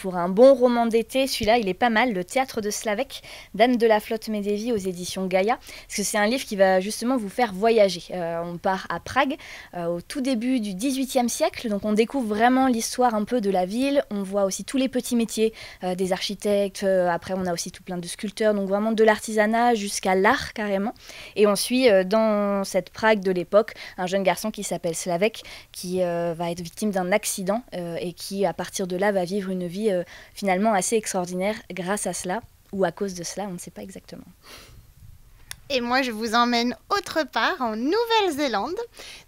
Pour un bon roman d'été, celui-là, il est pas mal, Le Théâtre de Slavek, d'Anne de la Flotte-Médévy aux éditions Gaïa, parce que c'est un livre qui va justement vous faire voyager. On part à Prague, au tout début du XVIIIe siècle, donc on découvre vraiment l'histoire un peu de la ville, on voit aussi tous les petits métiers, des architectes, après on a aussi tout plein de sculpteurs, donc vraiment de l'artisanat jusqu'à l'art carrément. Et on suit dans cette Prague de l'époque un jeune garçon qui s'appelle Slavek, qui va être victime d'un accident et qui à partir de là va vivre une vie finalement assez extraordinaire grâce à cela, ou à cause de cela, on ne sait pas exactement. Et moi, je vous emmène autre part, en Nouvelle-Zélande,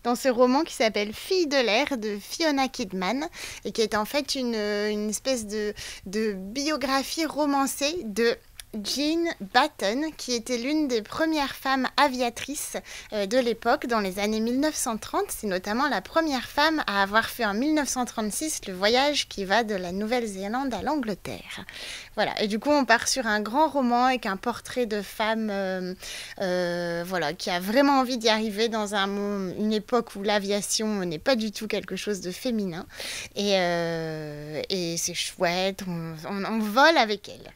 dans ce roman qui s'appelle Fille de l'air de Fiona Kidman, et qui est en fait une espèce de biographie romancée de Jean Batten, qui était l'une des premières femmes aviatrices de l'époque, dans les années 1930. C'est notamment la première femme à avoir fait en 1936 le voyage qui va de la Nouvelle-Zélande à l'Angleterre. Voilà, et du coup on part sur un grand roman avec un portrait de femme voilà, qui a vraiment envie d'y arriver dans une époque où l'aviation n'est pas du tout quelque chose de féminin. Et c'est chouette, on vole avec elle.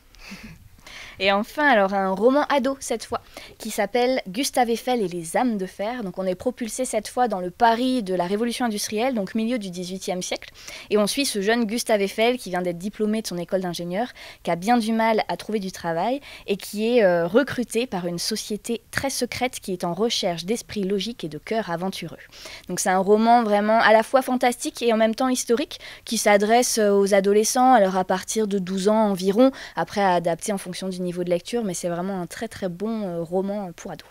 Et enfin, alors un roman ado cette fois, qui s'appelle Gustave Eiffel et les âmes de fer. Donc on est propulsé cette fois dans le Paris de la Révolution industrielle, donc milieu du XVIIIe siècle. Et on suit ce jeune Gustave Eiffel qui vient d'être diplômé de son école d'ingénieur, qui a bien du mal à trouver du travail et qui est recruté par une société très secrète qui est en recherche d'esprit logique et de cœur aventureux. Donc c'est un roman vraiment à la fois fantastique et en même temps historique qui s'adresse aux adolescents, alors à partir de 12 ans environ, après à adapter en fonction du niveau de lecture, mais c'est vraiment un très très bon roman pour ados.